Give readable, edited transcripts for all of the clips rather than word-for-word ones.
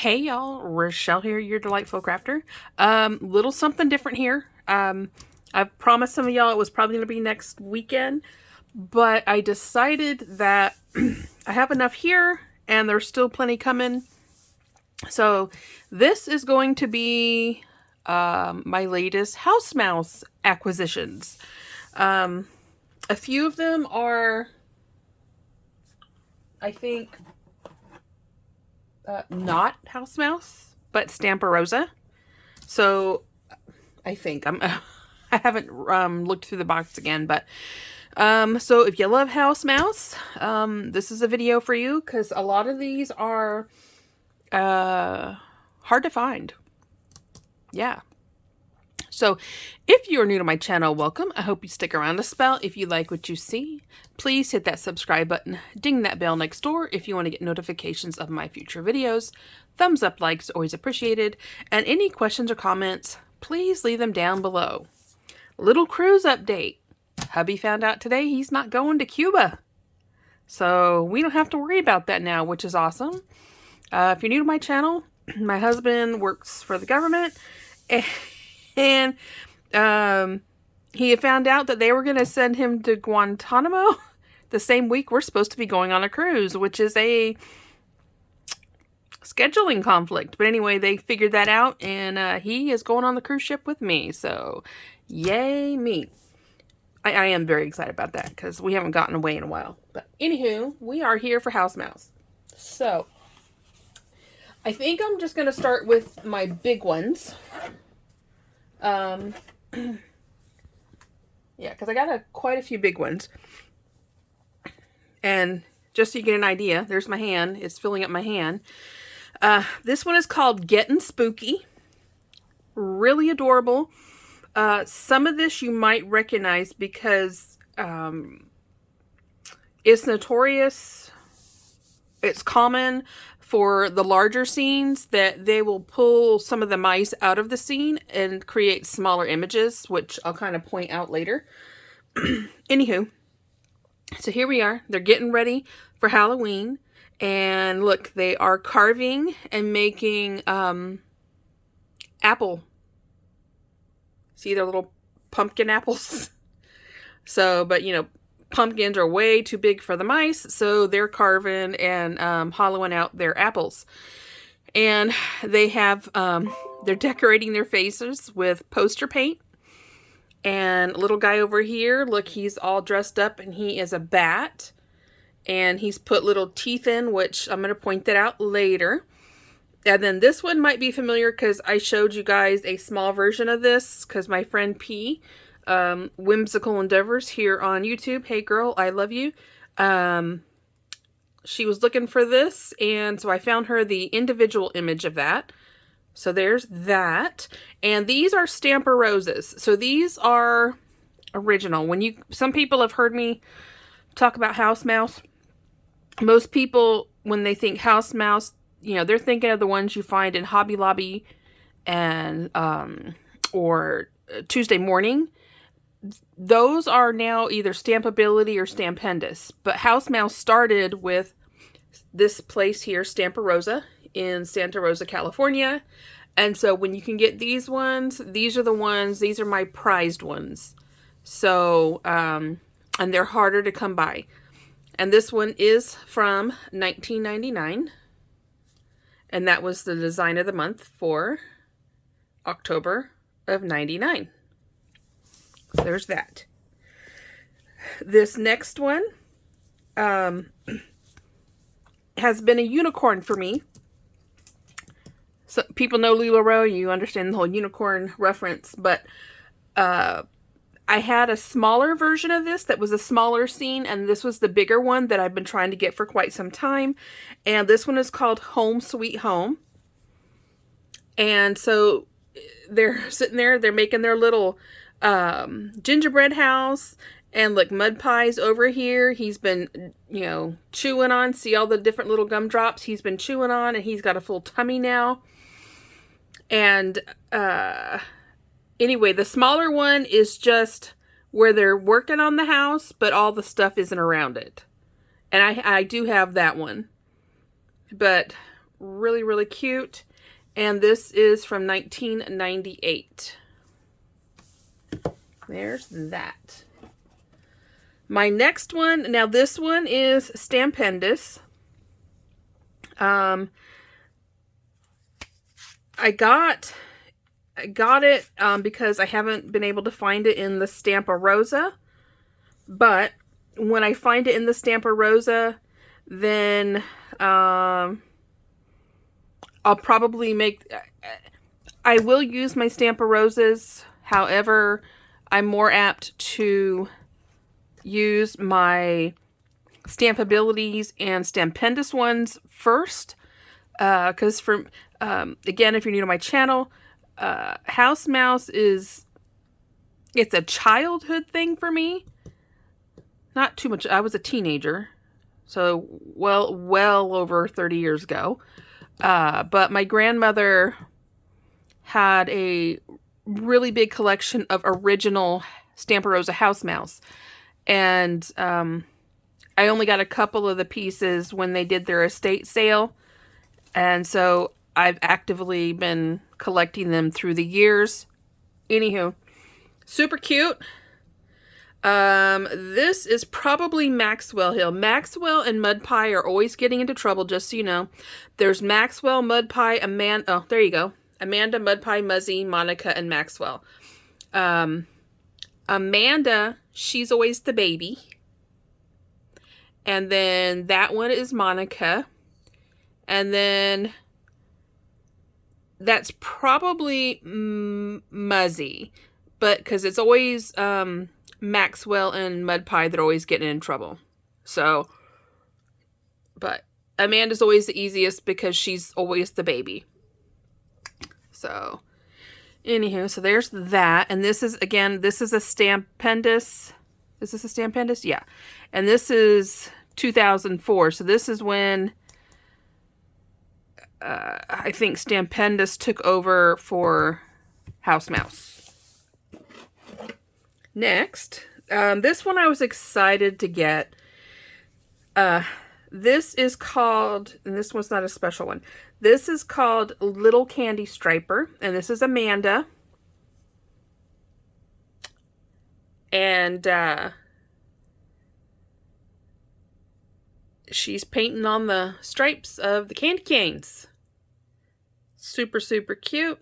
Hey y'all, Rochelle here, your delightful crafter. Little something different here. I promised some of y'all it was probably going to be next weekend, but I decided that I have enough here and there's still plenty coming. So this is going to be my latest house mouse acquisitions. A few of them are, I think, not house mouse, but Stampa Rosa. So I think I haven't looked through the box again, but so if you love house mouse, this is a video for you because a lot of these are hard to find. Yeah. So if you are new to my channel, welcome. I hope you stick around a spell. If you like what you see, please hit that subscribe button, ding that bell next door if you want to get notifications of my future videos. Thumbs up, likes, always appreciated. And any questions or comments, please leave them down below. Little cruise update. Hubby found out today he's not going to Cuba. So we don't have to worry about that now, which is awesome. If you're new to my channel, my husband works for the government, and he had found out that they were going to send him to Guantanamo the same week we're supposed to be going on a cruise, which is a scheduling conflict. But anyway, they figured that out, and he is going on the cruise ship with me. So, yay me. I am very excited about that because we haven't gotten away in a while. But anywho, we are here for House Mouse. So, I think I'm just going to start with my big ones. Yeah, because I got quite a few big ones. And just so you get an idea, there's my hand. It's filling up my hand. This one is called Getting Spooky. Really adorable. Some of this you might recognize because it's notorious. It's common for the larger scenes that they will pull some of the mice out of the scene and create smaller images, which I'll kind of point out later. Anywho, so here we are. They're getting ready for Halloween. And look, they are carving and making apple. See their little pumpkin apples? So, but you know, pumpkins are way too big for the mice, so they're carving and hollowing out their apples. And they have, they're decorating their faces with poster paint. And little guy over here, look, he's all dressed up and he is a bat. And he's put little teeth in, which I'm going to point that out later. And then this one might be familiar because I showed you guys a small version of this because my friend P, Whimsical Endeavors here on YouTube. Hey girl, I love you. She was looking for this, and so I found her the individual image of that. So there's that. And these are Stampa Roses. So these are original. Some people have heard me talk about house mouse. Most people, when they think house mouse, you know, they're thinking of the ones you find in Hobby Lobby and or Tuesday Morning. Those are now either Stampability or Stampendous. But House Mouse started with this place here, Stampa Rosa, in Santa Rosa, California. And so when you can get these ones, these are the ones, these are my prized ones. So, and they're harder to come by. And this one is from 1999. And that was the design of the month for October of 99. There's that. This next one has been a unicorn for me. So people know LuLaRoe, you understand the whole unicorn reference, but I had a smaller version of this that was a smaller scene, and this was the bigger one that I've been trying to get for quite some time. And this one is called Home Sweet Home. And so they're sitting there, they're making their little gingerbread house, and look, mud pies over here. He's been, you know, chewing on, see all the different little gumdrops he's been chewing on, and he's got a full tummy now. And anyway, the smaller one is just where they're working on the house, but all the stuff isn't around it. And I do have that one. But really, really cute. And this is from 1998. There's that. My next one, now this one is Stampendous. I got it because I haven't been able to find it in the Stampa Rosa. But when I find it in the Stampa Rosa, then I'll probably I will use my Stampa Rosas. However, I'm more apt to use my Stampabilities and Stampendous ones first. Because again, if you're new to my channel, House Mouse it's a childhood thing for me. Not too much. I was a teenager, so well over 30 years ago. But my grandmother had a really big collection of original Stampa Rosa House Mouse. And I only got a couple of the pieces when they did their estate sale. And so I've actively been collecting them through the years. Anywho, super cute. This is probably Maxwell Hill. Maxwell and Mud Pie are always getting into trouble, just so you know. There's Maxwell, Mud Pie, Amanda. Oh, there you go. Amanda, Mud Pie, Muzzy, Monica, and Maxwell. Amanda, she's always the baby. And then that one is Monica. And then that's probably Muzzy. But because it's always Maxwell and Mud Pie that are always getting in trouble. So, but Amanda's always the easiest because she's always the baby. So, anywho, so there's that. And this is, again, this is a Stampendous. Is this a Stampendous? Yeah. And this is 2004. So this is when I think Stampendous took over for House Mouse. Next, this one I was excited to get. This is called, and this one's not a special one. This is called Little Candy Striper, and this is Amanda. And she's painting on the stripes of the candy canes. Super, super cute.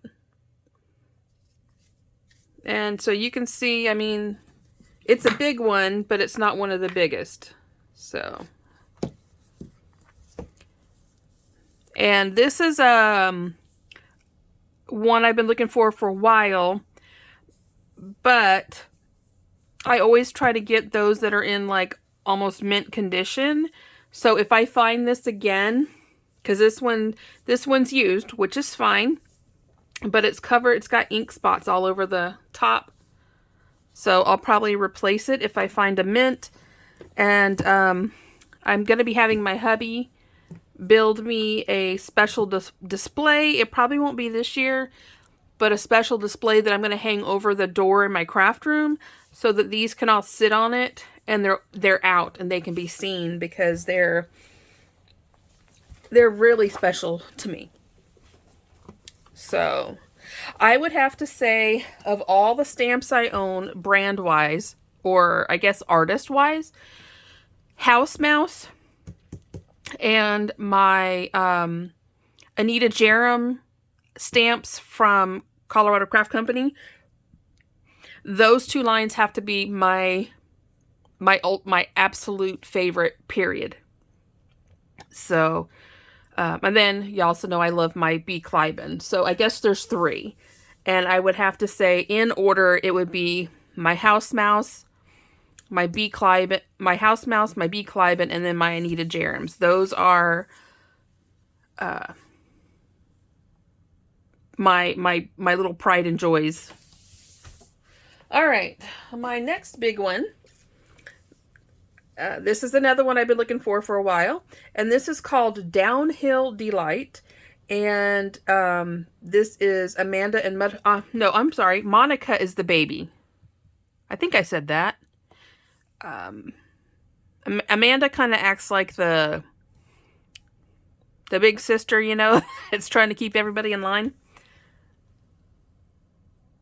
And so you can see, I mean, it's a big one, but it's not one of the biggest. So. And this is one I've been looking for a while. But I always try to get those that are in like almost mint condition. So if I find this again, because this one's used, which is fine. But it's got ink spots all over the top. So I'll probably replace it if I find a mint. And I'm going to be having my hubby build me a special display. It probably won't be this year, but a special display that I'm going to hang over the door in my craft room so that these can all sit on it and they're out and they can be seen because they're really special to me. So, I would have to say, of all the stamps I own, brand-wise, or I guess artist-wise, House Mouse and my Anita Jerem stamps from Colorado Craft Company, those two lines have to be my absolute favorite, period. So, and then you also know I love my B. Cliben. So I guess there's three. And I would have to say in order, it would be my House Mouse, my B. Cliben, my House Mouse, my B. Cliben, and then my Anita Jerems. Those are my little pride and joys. All right, my next big one. This is another one I've been looking for a while. And this is called Downhill Delight. And this is Amanda and no, I'm sorry. Monica is the baby. I think I said that. Amanda kind of acts like the The big sister, you know, it's trying to keep everybody in line.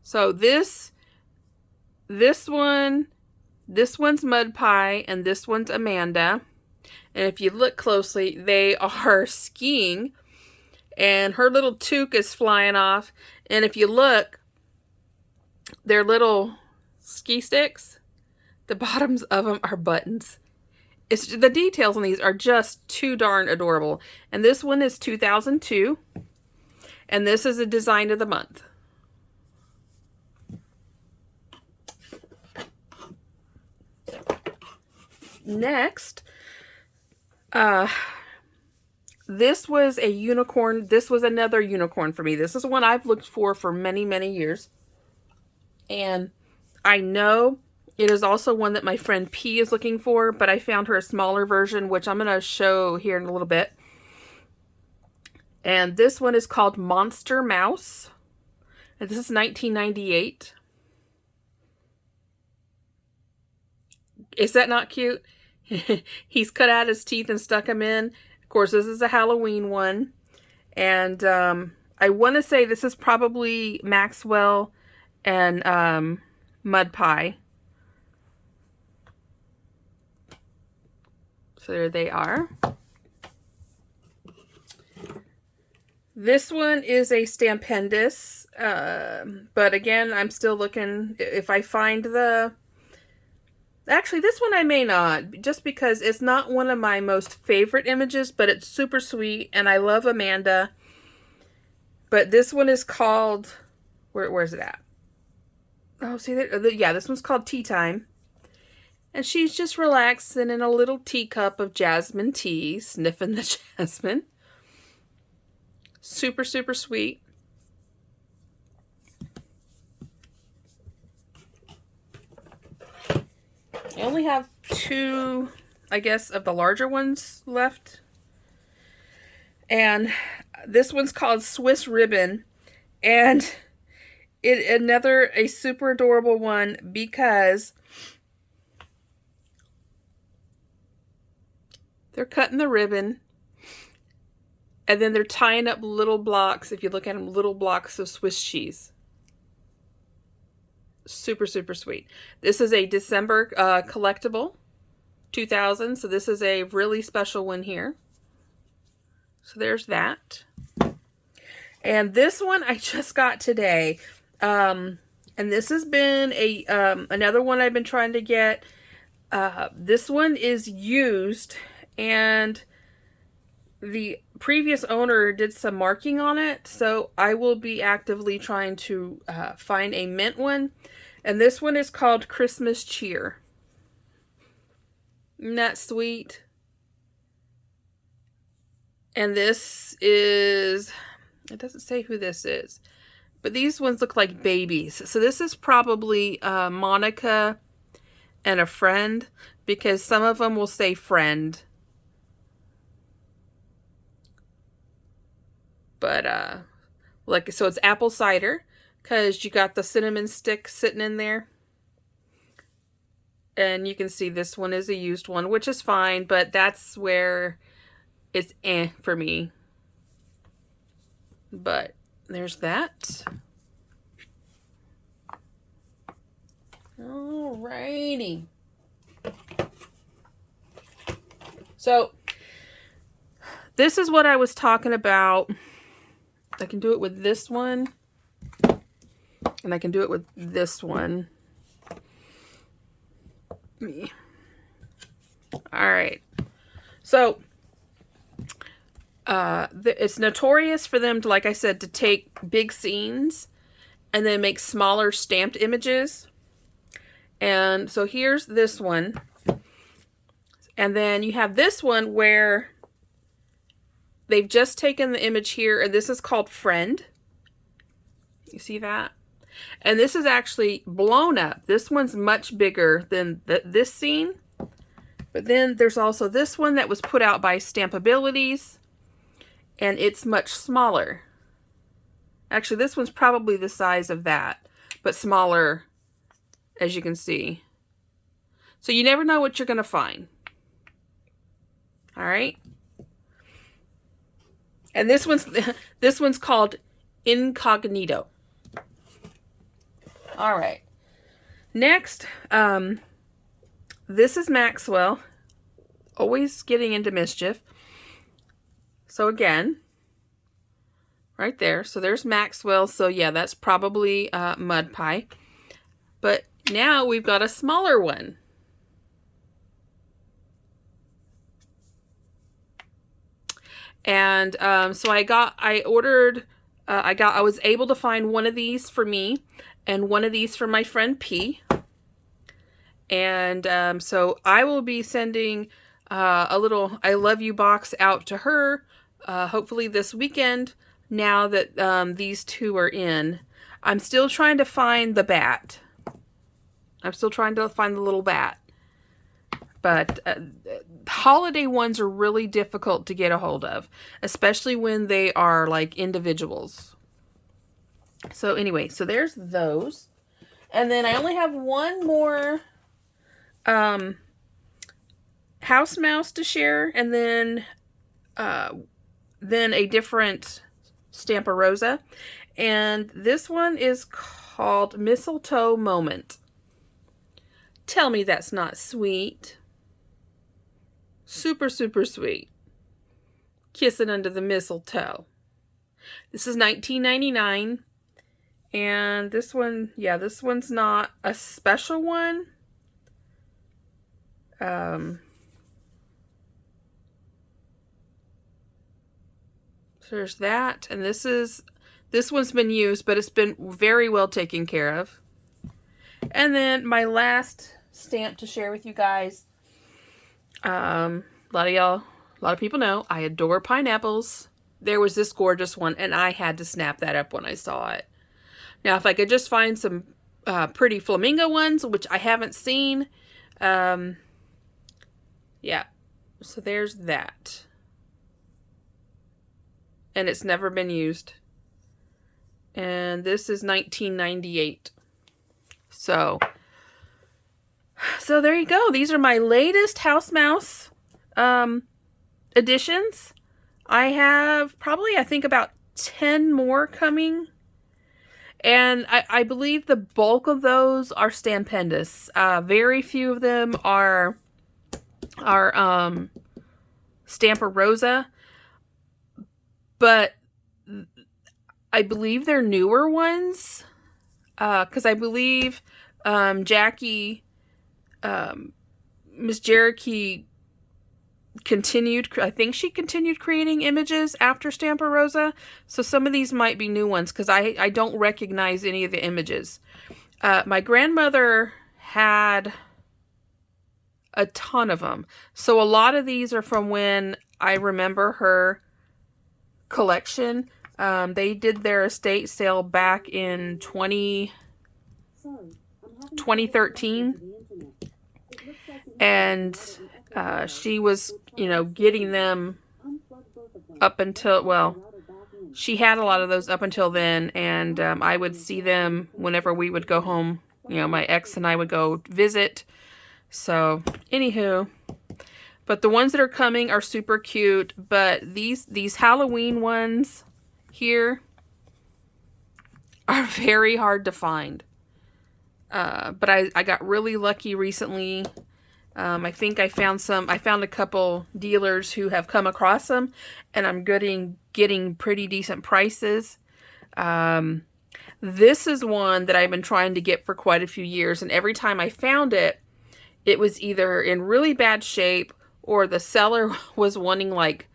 So this one's Mud Pie, and this one's Amanda. And if you look closely, they are skiing, and her little toque is flying off. And if you look, their little ski sticks, the bottoms of them are buttons. The details on these are just too darn adorable. And this one is 2002, and this is a design of the month. Next, this was a unicorn. This was another unicorn for me. This is one I've looked for many, many years. And I know it is also one that my friend P is looking for, but I found her a smaller version, which I'm going to show here in a little bit. And this one is called Monster Mouse. And this is 1998. Is that not cute? He's cut out his teeth and stuck them in. Of course, this is a Halloween one. And I want to say this is probably Maxwell and Mud Pie. So there they are. This one is a Stampendous. But again, I'm still looking. If I find the... Actually, this one I may not, just because it's not one of my most favorite images, but it's super sweet, and I love Amanda. But this one is called, where's it at? Oh, see, yeah, this one's called Tea Time. And she's just relaxing in a little teacup of jasmine tea, sniffing the jasmine. Super, super sweet. I only have two, I guess, of the larger ones left. And this one's called Swiss Ribbon. And a super adorable one because they're cutting the ribbon. And then they're tying up little blocks, if you look at them, little blocks of Swiss cheese. Super, super sweet. This is a December collectible, 2000. So this is a really special one here. So there's that. And this one I just got today. And this has been another one I've been trying to get. This one is used, and the previous owner did some marking on it, so I will be actively trying to find a mint one. And this one is called Christmas Cheer. Isn't that sweet? And this is, it doesn't say who this is, but these ones look like babies. So this is probably Monica and a friend, because some of them will say friend. But, so it's apple cider, because you got the cinnamon stick sitting in there. And you can see this one is a used one, which is fine, but that's where it's for me. But there's that. Alrighty. So, this is what I was talking about. I can do it with this one. And I can do it with this one. Alright. So, it's notorious for them to, like I said, to take big scenes and then make smaller stamped images. And so here's this one. And then you have this one where they've just taken the image here, and this is called Friend. You see that? And this is actually blown up. This one's much bigger than this scene. But then there's also this one that was put out by Stampabilities, and it's much smaller. Actually, this one's probably the size of that, but smaller, as you can see. So you never know what you're going to find. All right. And this one's called Incognito. All right. Next, this is Maxwell. Always getting into mischief. So again, right there. So there's Maxwell. So yeah, that's probably Mud Pie. But now we've got a smaller one. And so I was able to find one of these for me and one of these for my friend P. And so I will be sending a little I love you box out to her, hopefully this weekend, now that these two are in. I'm still trying to find the bat. I'm still trying to find the little bat. But holiday ones are really difficult to get a hold of, especially when they are like individuals. So anyway, so there's those. And then I only have one more house mouse to share, and then a different Stampa Rosa. And this one is called Mistletoe Moment. Tell me that's not sweet. Super, super sweet. Kissing under the mistletoe. This is $19.99. And this one, yeah, this one's not a special one. So there's that. And this one's been used, but it's been very well taken care of. And then my last stamp to share with you guys. A lot of people know I adore pineapples. There was this gorgeous one, and I had to snap that up when I saw it. Now, if I could just find some pretty flamingo ones, which I haven't seen, yeah. So there's that. And it's never been used. And this is $19.98. So there you go. These are my latest House Mouse additions. I have probably, I think, about 10 more coming. And I believe the bulk of those are Stampendous. Very few of them are Stampa Rosa. But I believe they're newer ones. Because I believe Jackie, Miss Jericho continued, I think she continued creating images after Stampa Rosa. So some of these might be new ones because I don't recognize any of the images. My grandmother had a ton of them. So a lot of these are from when I remember her collection. They did their estate sale back in 2013. And she was, getting them up until, well, she had a lot of those up until then. And I would see them whenever we would go home. My ex and I would go visit. So, anywho. But the ones that are coming are super cute. But these Halloween ones here are very hard to find. But I got really lucky recently. I think I found a couple dealers who have come across them, and I'm getting pretty decent prices. This is one that I've been trying to get for quite a few years, and every time I found it, it was either in really bad shape or the seller was wanting like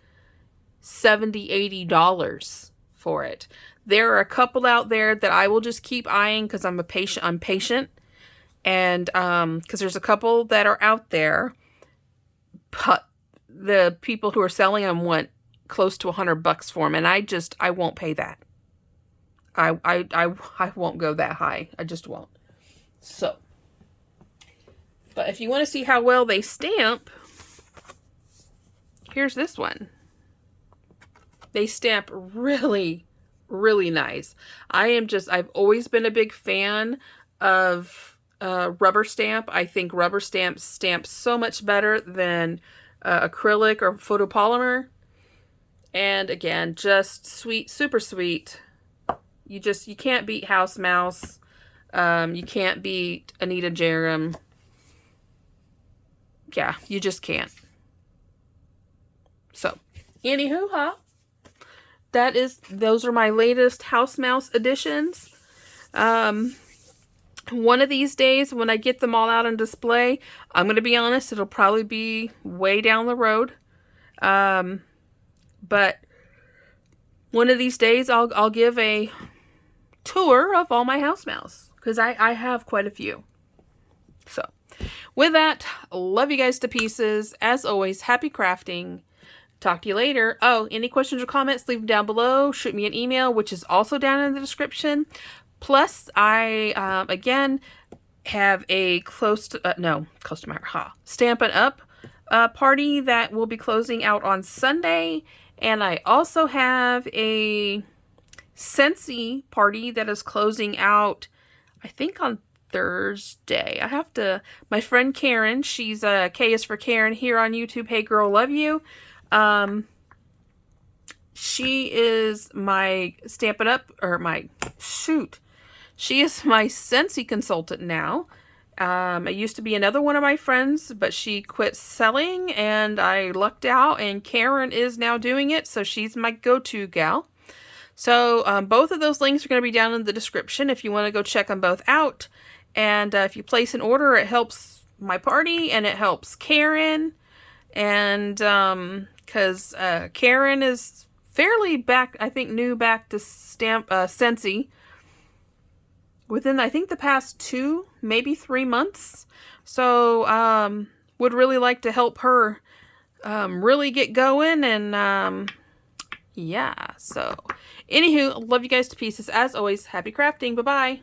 $70, $80 for it. There are a couple out there that I will just keep eyeing because I'm patient. And because there's a couple that are out there, but the people who are selling them want close to $100 for them, and I won't pay that. I won't go that high. I just won't. So, but if you want to see how well they stamp, here's this one. They stamp really, really nice. I've always been a big fan of rubber stamp. I think rubber stamp stamps so much better than acrylic or photopolymer. And again, just sweet, super sweet. You can't beat House Mouse. You can't beat Anita Jerem. Yeah, you just can't. So, anywho, those are my latest House Mouse editions. One of these days, when I get them all out on display, I'm going to be honest, it'll probably be way down the road. But one of these days, I'll give a tour of all my House Mouse, because I have quite a few. So, with that, love you guys to pieces. As always, happy crafting. Talk to you later. Oh, any questions or comments, leave them down below. Shoot me an email, which is also down in the description. Plus, I, again, have a close to my heart, Stampin' Up! Party that will be closing out on Sunday. And I also have a Scentsy party that is closing out, I think, on Thursday. I have to, my friend Karen, she's K is for Karen here on YouTube. Hey girl, love you. She is my Stampin' Up! She is my Scentsy consultant now. It used to be another one of my friends, but she quit selling and I lucked out, and Karen is now doing it, so she's my go-to gal. So both of those links are going to be down in the description if you want to go check them both out. And if you place an order, it helps my party and it helps Karen. And because Karen is fairly back, I think, new back to Scentsy within, I think, the past 2, maybe 3 months. So would really like to help her really get going. And yeah, so anywho, love you guys to pieces. As always, happy crafting. Bye-bye.